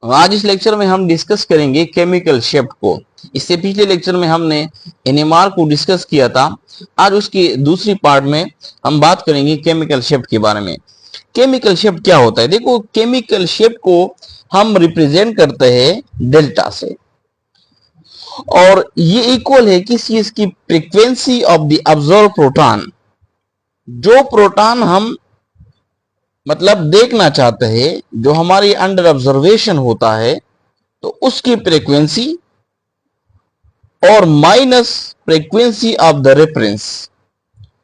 आज इस लेक्चर में हम डिस्कस करेंगे केमिकल शिफ्ट को। इससे पिछले लेक्चर में हमने एनएमआर को डिस्कस किया था। आज उसकी दूसरी पार्ट में हम बात करेंगे केमिकल शिफ्ट के बारे में। केमिकल शिफ्ट क्या होता है? देखो, केमिकल शिफ्ट को हम रिप्रेजेंट करते हैं डेल्टा से, और ये इक्वल है किस चीज की? Frequency of the observe proton. जो प्रोटॉन हम मतलब देखना चाहते हैं, जो हमारी अंडर ऑब्जर्वेशन होता है, तो उसकी फ्रीक्वेंसी और minus frequency of the reference.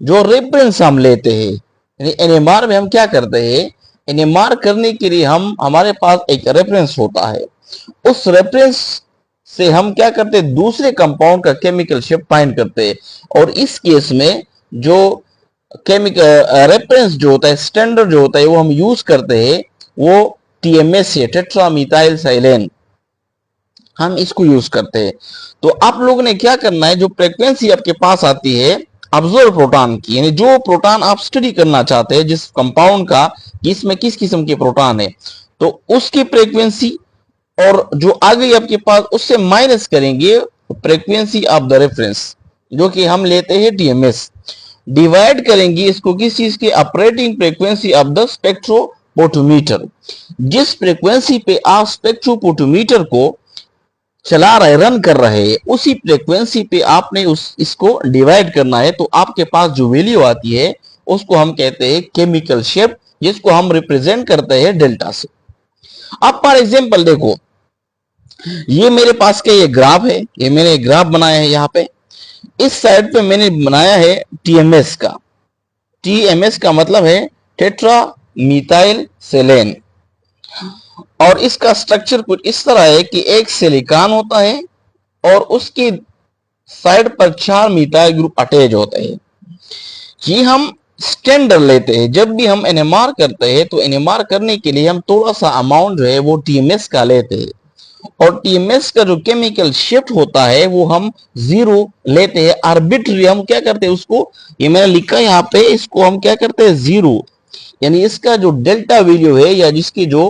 जो रेफरेंस हम लेते हैं, यानी एनएमआर में हम क्या करते हैं, एनएमआर करने के लिए हमारे पास एक रेफरेंस होता है। उस रेफरेंस से हम क्या करते हैं, दूसरे कंपाउंड का केमिकल शिफ्ट फाइंड करते हैं। और इस केस में जो केमिकल रेफरेंस जो होता है, स्टैंडर्ड जो होता है, वो हम यूज करते हैं, वो टीएमएस है, टेट्रामीथाइल साइलेन। हम इसको यूज करते हैं। तो आप लोगों ने क्या करना है, जो फ्रीक्वेंसी आपके पास आती है ऑब्जर्व प्रोटॉन की, यानी जो प्रोटॉन आप स्टडी करना चाहते हैं, जिस कंपाउंड का इसमें किस किस्म के प्रोटॉन है, तो उसकी फ्रीक्वेंसी और जो आ गई आपके पास, उससे माइनस करेंगे फ्रीक्वेंसी ऑफ द रेफरेंस, जो कि हम लेते हैं टीएमएस। डिवाइड करेंगे इसको किस चीज के? Operating frequency of the spectrophotometer. जिस फ्रीक्वेंसी पे आप स्पेक्ट्रोपोटोमीटर को चला रहे, रन कर रहे हैं, उसी फ्रीक्वेंसी पे आपने इसको डिवाइड करना है। तो आपके पास जो वैल्यू आती है, उसको हम कहते हैं केमिकल शिफ्ट, जिसको हम रिप्रेजेंट करते हैं डेल्टा से। अब फॉर एग्जांपल देखो, ये मेरे पास का ये ग्राफ है, ये मैंने ग्राफ बनाया है। यहाँ पे इस साइड पे मैंने बनाया है टीएमएस का। टीएमएस का मतलब है टेट्रा मिथाइल सेलेन, और इसका स्ट्रक्चर कुछ इस तरह है कि एक सिलिकॉन होता है और उसकी साइड पर 4 मिथाइल ग्रुप अटैच होते हैं। ये हम स्टैंडर्ड लेते हैं। जब भी हम एनएमआर करते हैं, तो एनएमआर करने के लिए हम थोड़ा सा अमाउंट जो है वो टीएमएस का लेते हैं, और टीएमएस का जो केमिकल शिफ्ट होता है वो हम 0 लेते हैं। आर्बिट्री हम क्या करते हैं उसको, ये मैंने लिखा यहाँ पे, इसको हम क्या करते हैं 0, यानी इसका जो डेल्टा वैल्यू है, या जिसकी जो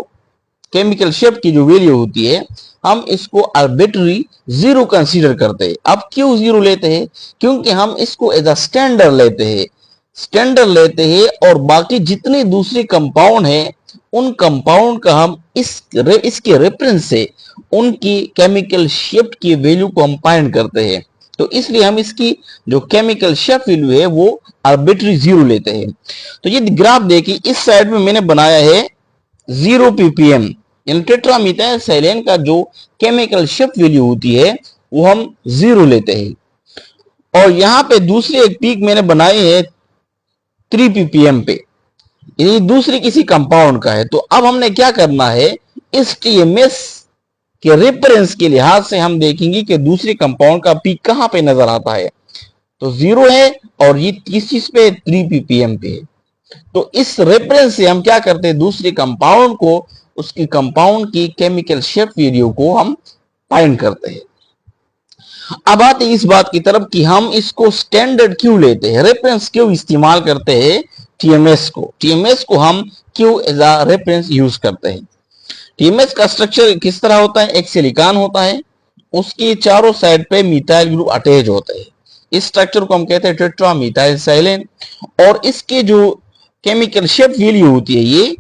केमिकल शिफ्ट की जो वैल्यू होती है, हम इसको आर्बिट्री 0 कंसीडर करते हैं। अब क्यों 0 लेते हैं? क्योंकि हम इसको एज अ स्टैंडर्ड लेते हैं। स्टैंडर्ड लेते हैं, और बाकी जितने दूसरे कंपाउंड हैं, उन कंपाउंड का हम इसके रेफरेंस से उनकी केमिकल शिफ्ट की वैल्यू को हम फाइंड करते हैं। तो इसलिए हम इसकी जो केमिकल शिफ्ट वैल्यू है वो आर्बिट्री 0 लेते हैं। तो ये ग्राफ देखिए, इस साइड में मैंने बनाया है 0 ppm, यानी टेट्रामीथाइल साइलेन का जो केमिकल शिफ्ट वैल्यू होती है वो हम 0 लेते हैं। और यहां पे दूसरी एक पीक मैंने बनाई है 3 ppm पे, ये दूसरी किसी कंपाउंड का है। तो अब हमने क्या करना है, इस टीएमएस के रेफरेंस के लिहाज से हम देखेंगे कि दूसरे कंपाउंड का पीक कहां पे नजर आता है। तो 0 है, और ये किस चीज पे? 3 ppm पे है। तो इस रेफरेंस से हम क्या करते हैं, दूसरे कंपाउंड को, उसकी कंपाउंड की केमिकल शिफ्ट वैल्यू को हम फाइंड करते हैं। अब आते हैं इस बात की तरफ कि हम इसको स्टैंडर्ड क्यों लेते हैं, रेफरेंस क्यों इस्तेमाल करते हैं टीएमएस को हम क्यों एज अ रेफरेंस यूज करते हैं। टीएमएस का स्ट्रक्चर किस तरह होता है? एक सिलिकॉन होता है, उसकी चारों साइड पे मिथाइल ग्रुप अटैच होते हैं। इस स्ट्रक्चर को हम कहते हैं टेट्रा मिथाइल साइलेन। और इसके जो केमिकल शिफ्ट वैल्यू होती है, ये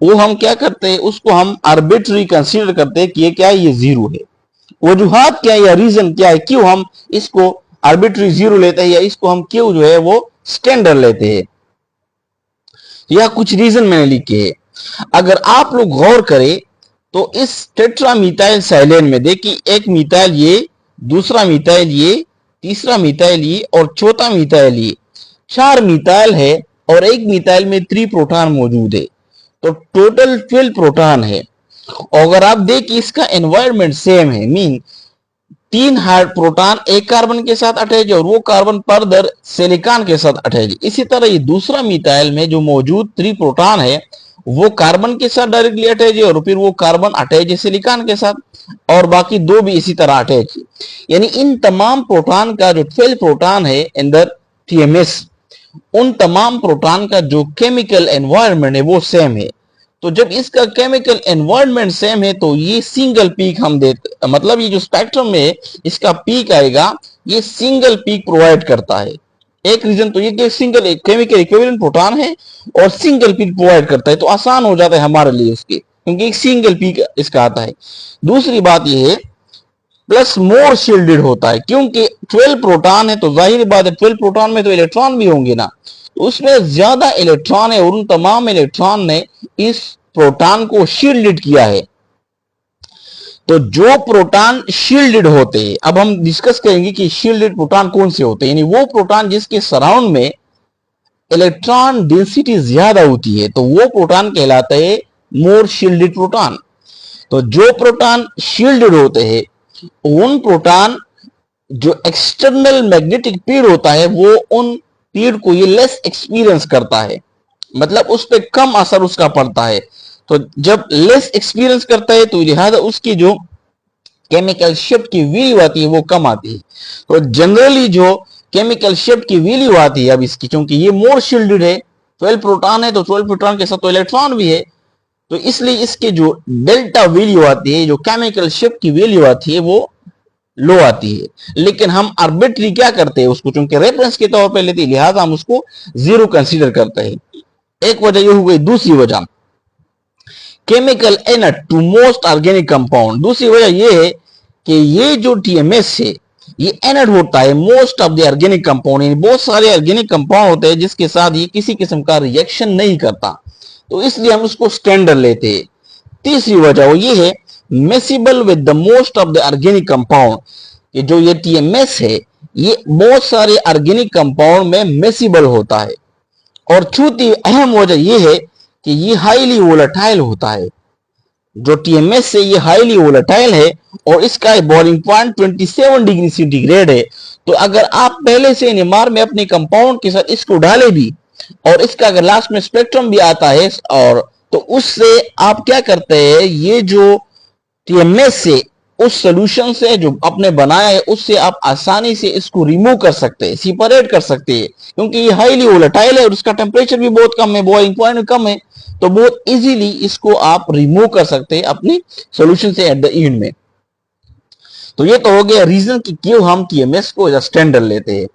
वो हम क्या करते हैं, उसको हम आर्बिट्री कंसीडर करते हैं कि ये क्या है, ये 0 है। वजूहात क्या है या रीजन क्या है, क्यों हम इसको आर्बिट्री 0 लेते हैं, या इसको हम क्यों जो है वो स्टैंडर्ड लेते हैं, या कुछ रीजन मैंने लिखे हैं। अगर आप लोग गौर करें तो इस टेट्रामीथाइल साइलेन में देखिए, एक मिथाइल ये, दूसरा मिथाइल ये, तीसरा मिथाइल ये, और चौथा मिथाइल ये, 4 मिथाइल है, और एक मिथाइल में 3 प्रोटॉन मौजूद है। तो टोटल 12 प्रोटॉन है। अगर आप देखिए, इसका एनवायरमेंट सेम है, मीन 3 हाइड प्रोटॉन एक कार्बन के साथ अटैच है, और वो कार्बन फर्दर सिलिकॉन के साथ अटैच है। इसी तरह ये दूसरा मिथाइल में जो मौजूद 3 प्रोटॉन है, वो कार्बन के साथ डायरेक्टली अटैच है, और फिर वो कार्बन अटैच है सिलिकॉन के साथ, और बाकी 2 भी इसी तरह अटैच है। यानी इन तमाम प्रोटॉन का जो 12 प्रोटॉन है अंदर टीएमएस, उन तमाम प्रोटॉन का जो केमिकल एनवायरनमेंट है वो सेम है। तो जब इसका केमिकल एनवायरनमेंट सेम है तो ये सिंगल पीक हम देते, मतलब ये जो स्पेक्ट्रम में इसका पीक आएगा ये सिंगल पीक प्रोवाइड करता है। एक रीजन तो ये कि सिंगल केमिकल इक्विवेलेंट प्रोटॉन है और सिंगल पीक प्रोवाइड करता है, तो आसान हो जाता है हमारे लिए उसके, क्योंकि एक सिंगल पीक इसका आता है। दूसरी बात ये है प्लस मोर शील्डेड होता है, क्योंकि 12 प्रोटॉन है तो जाहिर बात है 12 प्रोटॉन में तो इलेक्ट्रॉन भी होंगे ना, तो उसमें ज्यादा इलेक्ट्रॉन है और उन तमाम इलेक्ट्रॉन ने इस प्रोटॉन को शील्डेड किया है। तो जो प्रोटॉन शील्डेड होते हैं, अब हम डिस्कस करेंगे कि शील्डेड प्रोटॉन कौन से होते हैं, यानी वो प्रोटॉन जिसके सराउंड में इलेक्ट्रॉन डेंसिटी ज्यादा होती है तो वो प्रोटॉन कहलाता है मोर शील्डेड प्रोटॉन। तो जो प्रोटॉन शील्डेड होते हैं उन प्रोटॉन जो एक्सटर्नल मैग्नेटिक फील्ड होता है वो उन फील्ड को ये लेस एक्सपीरियंस करता है, मतलब उस पर कम असर उसका पड़ता है। तो जब लेस एक्सपीरियंस करता है तो लिहाजा उसकी जो केमिकल शिफ्ट की वैल्यू आती है वो कम आती है। तो जनरली जो केमिकल शिफ्ट की वैल्यू आती है अब इसकी, क्योंकि ये मोर शील्डेड है, 12 प्रोटॉन है तो 12 प्रोटॉन के साथ तो इलेक्ट्रॉन भी है, तो इसलिए इसके जो डेल्टा वैल्यू आती है, जो केमिकल शिफ्ट की वैल्यू आती है वो लो आती है। लेकिन हम आर्बिट्री क्या करते हैं उसको, चूंकि रेफरेंस के तौर पे लेते हैं लिहाजा हम उसको जीरो कंसीडर करते हैं। एक वजह ये हो गई। दूसरी वजह chemical inert to most organic compound, दूसरी वजह ये है कि ये जो टीएमएस है ये एनर्ट होता है most of the organic compound, यानी बहुत सारे ऑर्गेनिक कंपाउंड होते हैं जिसके साथ ये किसी किस्म का रिएक्शन नहीं करता, तो इसलिए हम उसको स्टैंडर्ड लेते हैं। तीसरी वजह वो ये है miscible with the most of the organic compound, ये जो ये टीएमएस है ये बहुत सारे ऑर्गेनिक कंपाउंड में मेसिबल होता है। और चौथी अहम वजह ये है कि ये हाईली वोलेटाइल होता है, जो टीएमएस से ये हाईली वोलेटाइल है और इसका बॉइलिंग पॉइंट 27 डिग्री सेंटीग्रेड है। तो अगर आप पहले से एनएमआर में अपने कंपाउंड के साथ इसको डाले भी और इसका अगर लास्ट में स्पेक्ट्रम भी आता है और तो उससे आप क्या करते हैं, ये जो टीएमएस से उस सोल्यूशन से जो आपने बनाया है उससे आप आसानी से इसको रिमूव कर सकते हैं, सेपरेट कर सकते हैं, क्योंकि ये हाईली वोलेटाइल है और उसका टेम्परेचर भी बहुत कम है, बॉइलिंग पॉइंट कम है, तो बहुत इजीली इसको आप रिमूव कर सकते हैं अपनी सॉल्यूशन से एट द एंड में। तो ये तो हो गया रीजन कि क्यों हम टीएमएस को एज स्टैंडर्ड लेते हैं।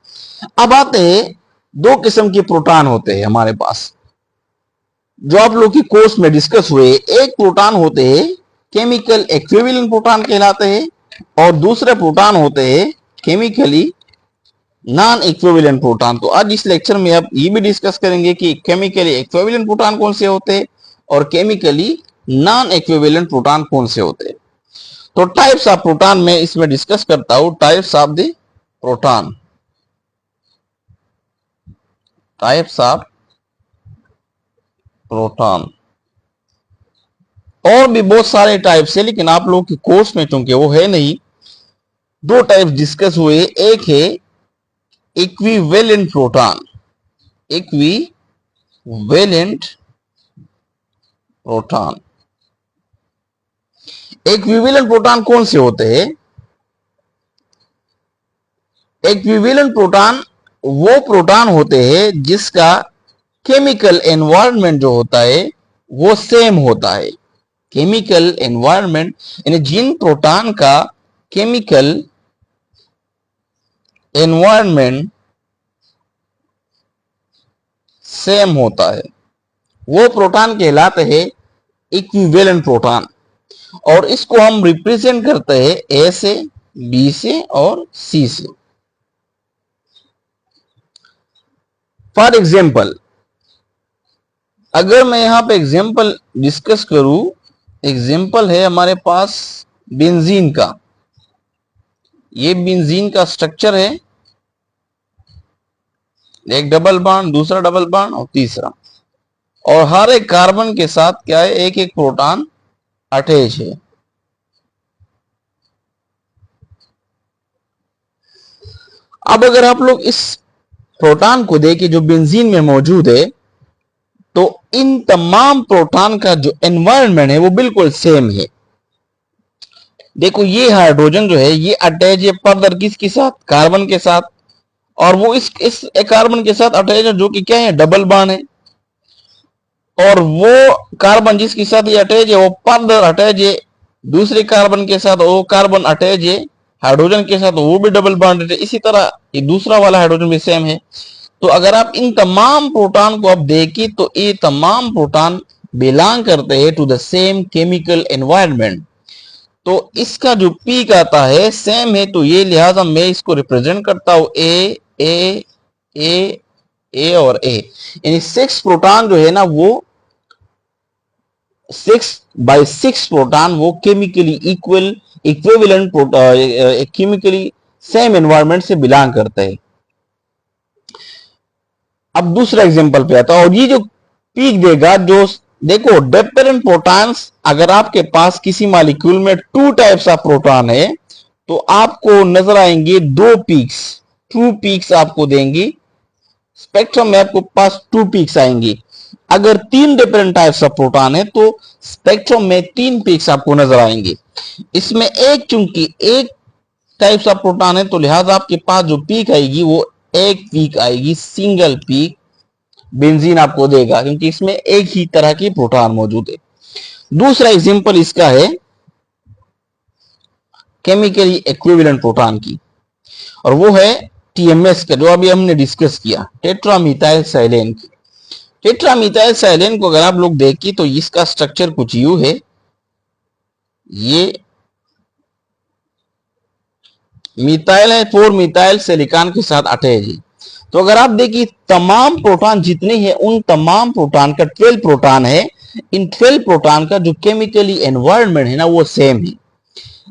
अब आते हैं दो किस्म के प्रोटॉन होते हैं हमारे पास जो आप लोग की कोर्स में डिस्कस हुए। एक प्रोटॉन होते हैं केमिकल इक्विवेलेंट प्रोटॉन कहलाते हैं और दूसरे प्रोटॉन होते हैं केमिकली नॉन इक्विवेलेंट प्रोटॉन। तो आज इस लेक्चर में आप ये भी डिस्कस करेंगे कि केमिकली इक्विवेलेंट प्रोटॉन कौन से होते हैं और केमिकली नॉन इक्विवेलेंट प्रोटॉन कौन से होते हैं। तो टाइप्स ऑफ प्रोटॉन में इसमें डिस्कस करता हूं, types of the proton, types of proton. और भी बहुत सारे टाइप्स है लेकिन आप लोगों के कोर्स में चूंकि वो है नहीं, दो टाइप्स डिस्कस हुए। एक है equivalent proton, equivalent proton. Equivalent proton कौन से होते हैं? इक्विवेलेंट प्रोटॉन वो प्रोटॉन होते हैं जिसका केमिकल एनवायरनमेंट जो होता है वो सेम होता है। केमिकल एनवायरनमेंट यानी जिन प्रोटॉन का केमिकल एनवायरनमेंट सेम होता है वो प्रोटॉन कहलाते हैं इक्विवेलेंट प्रोटॉन। और इसको हम रिप्रेजेंट करते हैं ए से, बी से और सी से। फॉर एग्जाम्पल अगर मैं यहां पे एग्जाम्पल डिस्कस करूं, एग्जाम्पल है हमारे पास बेंजीन का। ये बेंजीन का स्ट्रक्चर है, एक डबल बॉन्ड, दूसरा डबल बॉन्ड और तीसरा, और हर एक कार्बन के साथ क्या है, एक एक प्रोटॉन अटैच है। अब अगर आप लोग इस प्रोटॉन को देखें जो बेंजीन में मौजूद है, तो इन तमाम प्रोटॉन का जो एनवायरनमेंट है वो बिल्कुल सेम है। देखो ये हाइड्रोजन जो है ये अटैच है फर्दर किसके साथ, कार्बन के साथ, और वो इस कार्बन के साथ अटैच है जो कि क्या है, डबल बॉन्ड है। और वो कार्बन जिसके साथ ये अटैच है वो फर्दर अटैच है दूसरे कार्बन के साथ, वो कार्बन अटैच है हाइड्रोजन के साथ, वो भी डबल बॉन्डेड है। इसी तरह ये दूसरा वाला हाइड्रोजन भी सेम है। तो अगर आप इन तमाम प्रोटॉन को आप देखें तो ये तमाम प्रोटॉन बिलोंग करते हैं to the same chemical environment. तो इसका जो पीक आता है सेम है, तो ये लिहाजा मैं इसको रिप्रेजेंट करता हूं ए और ए, यानी 6 प्रोटॉन जो है ना वो 6/6 प्रोटॉन वो chemically equivalent chemically same environment से बिलोंग करते हैं। अब दूसरा एग्जांपल पे आता है, और ये जो पीक देगा जो देखो डिफरेंट प्रोटॉन्स, अगर आपके पास किसी मॉलिक्यूल में 2 टाइप्स ऑफ प्रोटॉन है तो आपको नजर आएंगे 2 पीक्स, 2 पीक्स आपको देंगे स्पेक्ट्रम में, आपको पास 2 पीक्स आएंगी। अगर 3 डिफरेंट टाइप्स ऑफ प्रोटॉन है तो स्पेक्ट्रम में 3 पीक्स आपको नजर आएंगे। इसमें एक चूंकि एक टाइप्स ऑफ प्रोटॉन है तो लिहाजा आपके पास जो पीक आएगी वो एक पीक आएगी, सिंगल पीक बेंजीन आपको देगा, क्योंकि इसमें एक ही तरह की प्रोटॉन मौजूद है। दूसरा एग्जांपल इसका है केमिकली इक्विवेलेंट प्रोटॉन की, और वो है टीएमएस का, जो अभी हमने डिस्कस किया, टेट्रामीथाइल साइलेन की। टेट्रामीथाइल साइलेन को अगर आप लोग देखिए तो इसका स्ट्रक्चर कुछ यूं है, ये मिथाइल है, 4 मिथाइल सिलिकॉन के साथ अटैच है। तो अगर आप देखिए तमाम प्रोटॉन जितने हैं उन तमाम प्रोटॉन का 12 प्रोटॉन है, इन 12 प्रोटॉन का जो केमिकली एनवायरनमेंट है ना वो सेम है।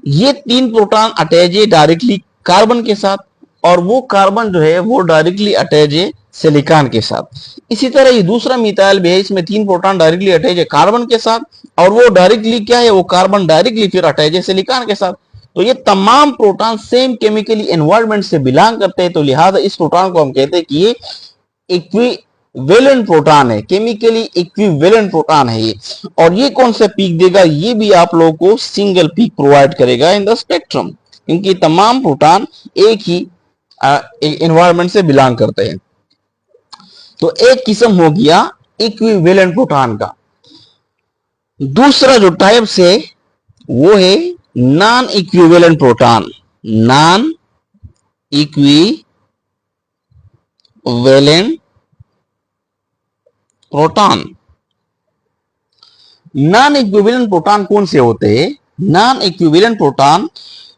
ये 3 प्रोटॉन अटैच है डायरेक्टली कार्बन के साथ, और वो कार्बन जो है वो डायरेक्टली अटैच है सिलिकॉन के साथ। इसी तरह ये दूसरा मिथाइल भी है, इसमें 3 प्रोटॉन डायरेक्टली अटैच है कार्बन के साथ, और वो डायरेक्टली क्या है, वो कार्बन डायरेक्टली फिर अटैच है सिलिकॉन के साथ। तो ये तमाम प्रोटॉन सेम केमिकली एनवायरनमेंट से बिलोंग करते हैं, तो लिहाजा इस प्रोटॉन को हम कहते हैं कि ये इक्विवेलेंट प्रोटॉन है, केमिकली इक्विवेलेंट प्रोटॉन है ये। और ये कौन सा पीक देगा, ये भी आप लोगों को सिंगल पीक प्रोवाइड करेगा इन द स्पेक्ट्रम, क्योंकि तमाम प्रोटॉन एक ही एनवायरनमेंट से बिलोंग करते हैं। तो एक किस्म हो गया इक्विवेलेंट प्रोटॉन का। दूसरा जो टाइप्स है वो है non equivalent proton, non equivalent proton. Non equivalent proton कौन से होते हैं? नॉन इक्विवेलेंट प्रोटॉन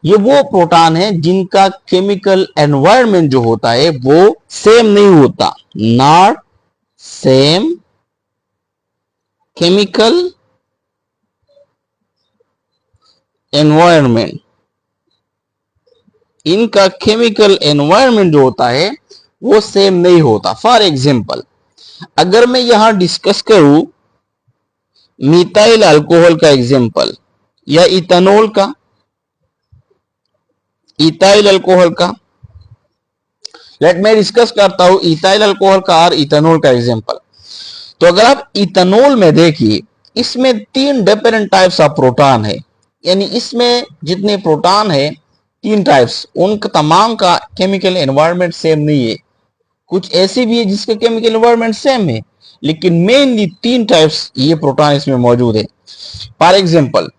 ये वो प्रोटॉन है जिनका केमिकल एनवायरनमेंट जो होता है वो सेम नहीं होता, नॉट सेम केमिकल एनवायरनमेंट। इनका केमिकल एनवायरनमेंट जो होता है वो सेम नहीं होता। फॉर एग्जांपल अगर मैं यहां डिस्कस करूं मिथाइल अल्कोहल का एग्जांपल या इथेनॉल का, इथाइल अल्कोहल का, लेट मैं डिस्कस करता हूं इथाइल अल्कोहल का और इथेनॉल का एग्जांपल। तो अगर आप इथेनॉल में देखिए इसमें 3 डिफरेंट टाइप्स ऑफ प्रोटॉन है, यानी इसमें जितने प्रोटॉन है 3 टाइप्स, उनका तमाम का केमिकल एनवायरनमेंट सेम नहीं है। कुछ ऐसे भी है जिसका केमिकल एनवायरनमेंट सेम है, लेकिन मेनली 3 टाइप्स ये प्रोटॉन इसमें मौजूद है। फॉर एग्जांपल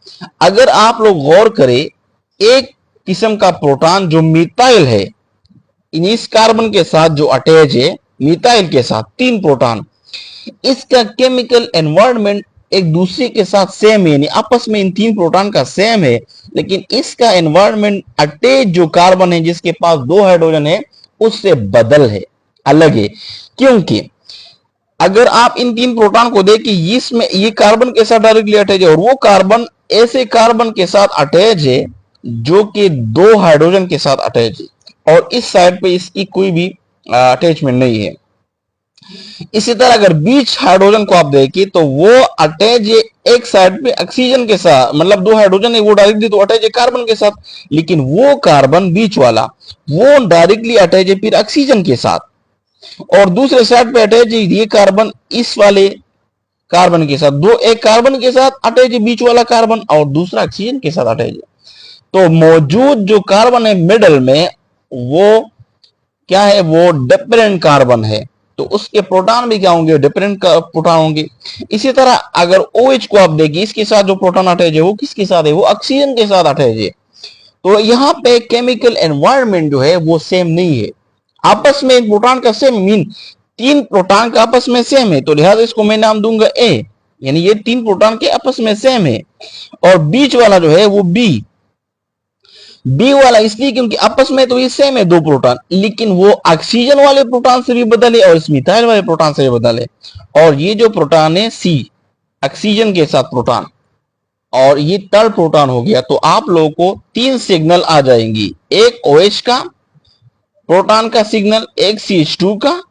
अगर आप लोग गौर करें एक किस्म का प्रोटॉन जो मिथाइल है, इस कार्बन के साथ जो अटैच है मिथाइल के साथ 3 प्रोटॉन, इसका केमिकल एनवायरनमेंट एक दूसरे के साथ सेम है, यानी आपस में इन 3 प्रोटॉन का सेम है, लेकिन इसका एनवायरनमेंट अटैच जो कार्बन है जिसके पास 2 हाइड्रोजन है उससे बदल है, अलग है। क्योंकि अगर आप इन 3 प्रोटॉन को देखें इसमें ये कार्बन के साथ डायरेक्टली अटैच है, और वो कार्बन ऐसे कार्बन के साथ अटैच है जो कि 2 हाइड्रोजन के साथ अटैच है, और इस साइड पे इसकी कोई भी अटैचमेंट नहीं है। इसी तरह अगर बीच हाइड्रोजन को आप देखिए तो वो अटैच है एक साइड पे ऑक्सीजन के साथ, मतलब 2 हाइड्रोजन है वो डायरेक्टली तो अटैच है कार्बन के साथ, लेकिन वो कार्बन बीच वाला वो डायरेक्टली अटैच है फिर ऑक्सीजन के साथ, और दूसरे साइड पे अटैच है ये कार्बन इस वाले कार्बन के साथ, दो एक कार्बन के साथ अटैच है बीच वाला कार्बन और दूसरा ऑक्सीजन के साथ अटैच है। तो मौजूद जो कार्बन है मिडल में वो क्या है, वो डिफरेंट कार्बन है, तो उसके प्रोटॉन भी क्या होंगे, डिफरेंट प्रोटॉन होंगे। इसी तरह अगर OH को आप देखिए, इसके साथ जो प्रोटॉन अटैच है वो किसके साथ है, वो ऑक्सीजन के साथ अटैच है। तो यहाँ पे केमिकल एनवायरनमेंट जो है वो सेम नहीं है। आपस में प्रोटॉन का सेम मीन तीन प्रोटॉन का आपस में सेम है, तो लिहाजा इसको मैं नाम दूंगा ए, यानी ये तीन प्रोटॉन के आपस में सेम है। और बीच वाला जो है वो बी वाला इसलिए क्योंकि आपस में तो ये सेम है दो प्रोटॉन, लेकिन वो ऑक्सीजन वाले प्रोटॉन से भी बदले और इस मिथाइल वाले प्रोटॉन से भी बदले। और ये जो प्रोटॉन है सी, ऑक्सीजन के साथ प्रोटॉन, और ये थर्ड प्रोटॉन हो गया। तो आप लोगों को तीन सिग्नल आ जाएंगी, एक OH का प्रोटॉन का सिग्नल, एक CH2 का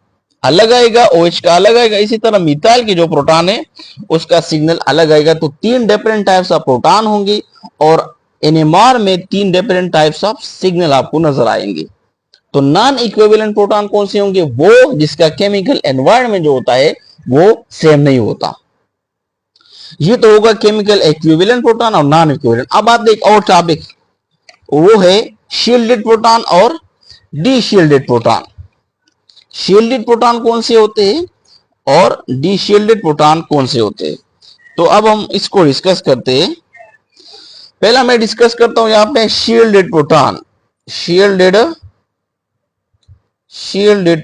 अलग आएगा, OH का अलग आएगा, इसी तरह मिथाइल के जो प्रोटॉन है उसका सिग्नल अलग आएगा। तो तीन डिफरेंट टाइप्स ऑफ प्रोटॉन होंगे और NMR में तीन डिफरेंट टाइप्स ऑफ सिग्नल आपको नजर आएंगे। तो नॉन इक्विवेलेंट प्रोटॉन कौन से होंगे, वो जिसका केमिकल एनवायरनमेंट जो होता है वो सेम नहीं होता। ये तो होगा केमिकल इक्विवेलेंट प्रोटॉन और नॉन इक्विवेलेंट। अब बात एक और टॉपिक, वो है शील्डेड प्रोटॉन और डीशील्डेड प्रोटॉन। शील्डेड प्रोटॉन कौन से होते हैं और डीशील्डेड प्रोटॉन कौन से होते हैं, तो अब हम इसको डिस्कस करते हैं। पहला मैं डिस्कस करता हूं यहां पे shielded proton. Shielded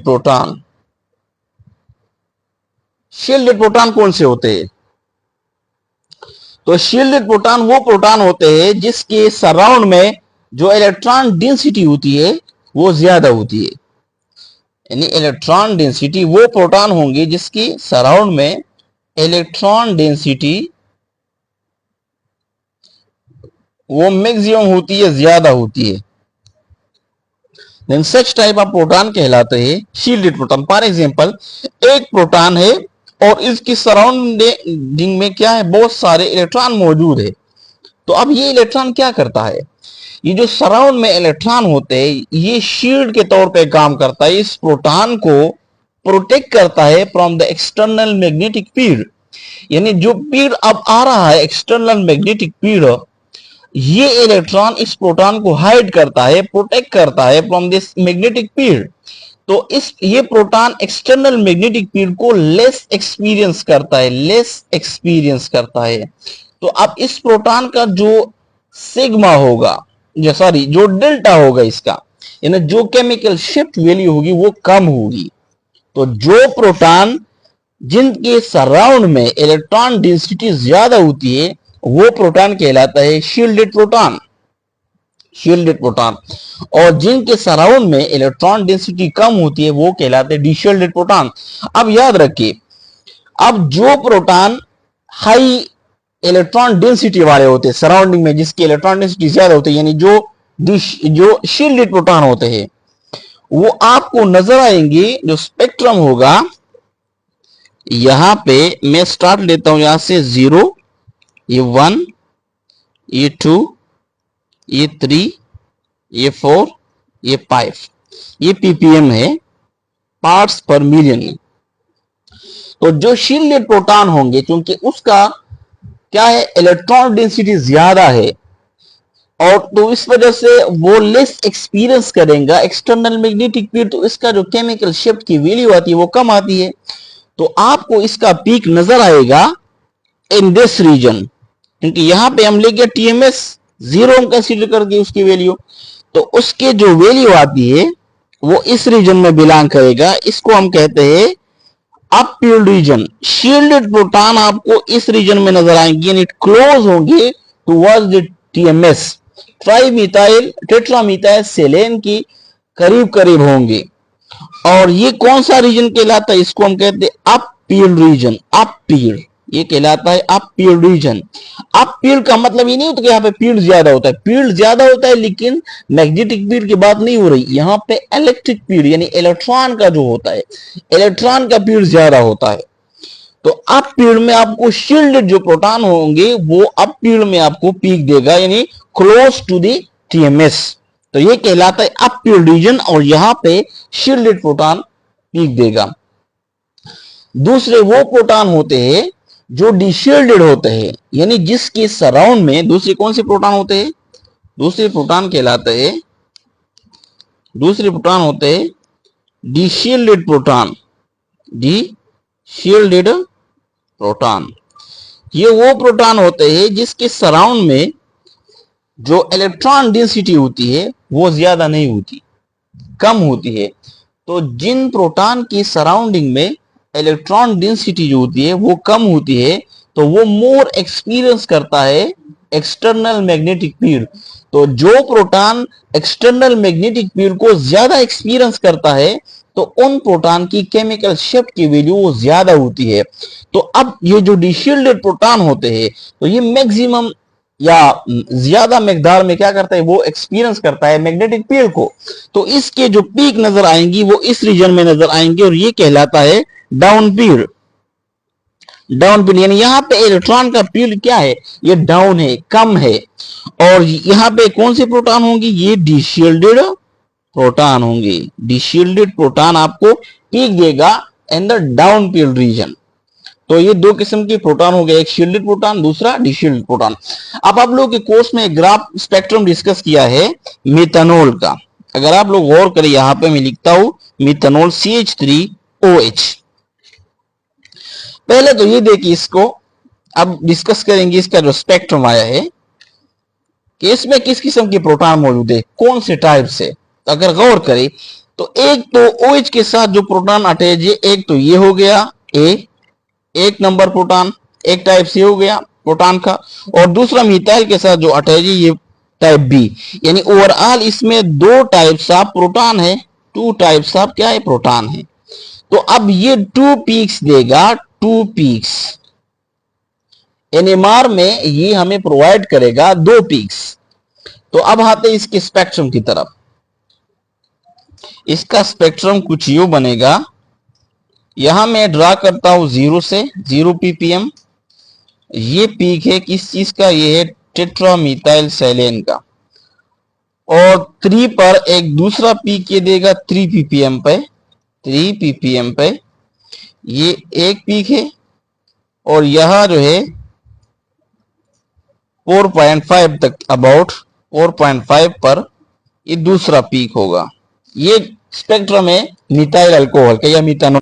proton, shielded proton कौन से होते हैं, तो शील्डेड प्रोटॉन वो प्रोटॉन होते हैं जिसके सराउंड में जो इलेक्ट्रॉन डेंसिटी होती है वो ज्यादा होती है। यानी इलेक्ट्रॉन डेंसिटी, वो प्रोटॉन होंगे जिसकी सराउंड में इलेक्ट्रॉन डेंसिटी वो मैक्सिमम होती है, ज्यादा होती है। Then such type of proton कहलाते हैं शील्डेड प्रोटॉन। फॉर एग्जांपल, एक प्रोटॉन है और इसकी सराउंडिंग में क्या है, बहुत सारे इलेक्ट्रॉन मौजूद है। तो अब ये इलेक्ट्रॉन क्या करता है, ये जो सराउंड में इलेक्ट्रॉन होते हैं ये शील्ड के तौर पे काम करता है, इस प्रोटॉन को प्रोटेक्ट करता है from the external magnetic field. यानी जो फील्ड अब आ रहा है एक्सटर्नल मैग्नेटिक फील्ड, ये इलेक्ट्रॉन इस प्रोटॉन को हाइड करता है, प्रोटेक्ट करता है फ्रॉम दिस मैग्नेटिक फील्ड। तो ये प्रोटॉन एक्सटर्नल मैग्नेटिक फील्ड को लेस एक्सपीरियंस करता है। तो अब इस प्रोटॉन का जो सिग्मा होगा, जो डेल्टा होगा इसका, यानी जो केमिकल शिफ्ट वैल्यू होगी वो कम होगी। तो जो प्रोटॉन जिनके सराउंड में इलेक्ट्रॉन डेंसिटी ज्यादा होती है वो प्रोटॉन कहलाता है शील्डेड प्रोटॉन। और जिनके सराउंड में इलेक्ट्रॉन डेंसिटी कम होती है वो कहलाते हैं डीशील्डेड प्रोटॉन। अब याद रखिए, अब जो प्रोटॉन हाई इलेक्ट्रॉन डेंसिटी वाले होते हैं सराउंडिंग में, जिसकी इलेक्ट्रॉन डेंसिटी ज्यादा होती है, यानी जो शील्डेड प्रोटॉन होते हैं वो आपको नजर आएंगे। जो स्पेक्ट्रम होगा, यहां पे मैं स्टार्ट लेता हूं यहां से 0, ये 1, ये 2, ये 3, ये 4, ये 5, ये ppm है, पार्ट्स पर मिलियन। तो जो शील्डेड प्रोटॉन होंगे क्योंकि उसका क्या है, इलेक्ट्रॉन डेंसिटी ज्यादा है, और तो इस वजह से वो लेस एक्सपीरियंस करेगा एक्सटर्नल मैग्नेटिक फील्ड, तो इसका जो केमिकल शिफ्ट की वैल्यू आती है वो कम आती है। तो आपको इसका पीक नजर आएगा इन दिस रीजन, क्योंकि यहां पे हम लेके TMS 0 हम कंसीडर करके उसकी वैल्यू, तो उसके जो वैल्यू आती है वो इस रीजन में बिलोंग करेगा। इसको हम कहते हैं upfield region. Shielded proton आपको इस रीजन में नजर आएंगे, यानी क्लोज होंगे towards the TMS, trimethyl tetramethyl silane की करीब करीब होंगे। और ये कौन सा रीजन कहलाता है, इसको हम कहते हैं upfield reason. Up field ये कहलाता है up field region. Up field का मतलब ये नहीं होता कि यहाँ पे फील्ड ज्यादा होता है, फील्ड ज्यादा होता है लेकिन मैग्नेटिक फील्ड की बात नहीं हो रही, यहाँ पे इलेक्ट्रिक फील्ड यानी इलेक्ट्रॉन का जो होता है, इलेक्ट्रॉन का फील्ड ज्यादा होता है। तो अप फील्ड में आपको शील्डेड जो प्रोटॉन होंगे वो अप फील्ड में आपको पीक देगा, यानी क्लोज टू द TMS। तो ये कहलाता है अप फील्ड रीजन, और यहां पे शील्डेड प्रोटॉन पीक देगा। दूसरे वो प्रोटॉन होते हैं जो डिशील्डेड होते हैं, यानी जिसके सराउंड में दूसरे कौन से प्रोटॉन होते हैं, दूसरे प्रोटॉन कहलाते हैं, दूसरे प्रोटॉन होते हैं डिशील्डेड प्रोटॉन। D shielded proton. ये वो प्रोटॉन होते हैं जिसके सराउंड में जो इलेक्ट्रॉन डेंसिटी होती है वो ज्यादा नहीं होती, कम होती है। तो जिन प्रोटॉन की सराउंडिंग में इलेक्ट्रॉन डेंसिटी जो होती है वो कम होती है, तो वो मोर एक्सपीरियंस करता है एक्सटर्नल मैग्नेटिक फील्ड। तो जो प्रोटॉन एक्सटर्नल मैग्नेटिक फील्ड को ज्यादा एक्सपीरियंस करता है, तो उन प्रोटॉन की केमिकल शेप की वैल्यू वो ज्यादा होती है। तो अब ये जो डिशील्डेड प्रोटॉन होते हैं, तो ये मैक्सिमम या ज्यादा मकदार में क्या करता है, वो एक्सपीरियंस करता है मैग्नेटिक फील्ड को। तो इसके जो पीक नजर आएंगी वो इस रीजन में नजर आएंगे और ये कहलाता है डाउन पीरियड। डाउन पीरियड यानी यहाँ पे इलेक्ट्रॉन का पीरियड क्या है, ये डाउन है, कम है। और यहाँ पे कौन सी प्रोटॉन होंगी, ये डिशील्डेड प्रोटॉन होंगे। डिशील्डेड प्रोटॉन आपको पीक देगा in the down period region. तो ये दो किस्म के प्रोटॉन हो गए, एक शील्डेड प्रोटॉन, दूसरा डिशील्डेड प्रोटॉन। अब आप लोग के कोर्स में ग्राफ स्पेक्ट्रम डिस्कस किया है मेथनॉल का। अगर आप लोग गौर करें, यहां पे मैं लिखता हूं मेथनॉल CH3OH। पहले तो ये देखिए इसको, अब डिस्कस करेंगे इसका जो स्पेक्ट्रम आया है कि इसमें किस किस्म के प्रोटॉन मौजूद है, कौन से टाइप से। तो अगर गौर करें तो एक तो OH के साथ जो प्रोटॉन अटैच है, एक तो ये हो गया ए, एक नंबर प्रोटॉन, एक टाइप सी हो गया प्रोटॉन का, और दूसरा मिथाइल के साथ जो अटैच है ये टाइप बी। यानी ओवरऑल इसमें दो टाइप्स ऑफ प्रोटॉन है, टू टाइप्स ऑफ क्या है, प्रोटॉन है। तो अब ये टू पीक्स देगा, टू पीक्स। एनएमआर में ये हमें प्रोवाइड करेगा दो पीक्स। तो अब आते हैं इसके स्पेक्ट्रम की तरफ। इसका स्पेक्ट्रम कुछ यूं बनेगा, यहां मैं ड्रा करता हूं 0 से 0 ppm। ये पीक है किस चीज का, ये है टेट्रामीथाइल सेलेन का। और 3 पर एक दूसरा पीक ये देगा 3 ppm पे, 3 ppm पे ये एक पीक है। और यह जो है 4.5 तक, अबाउट 4.5 पर ये दूसरा पीक होगा। ये स्पेक्ट्रम है मिथाइल अल्कोहल का या मिथानॉल।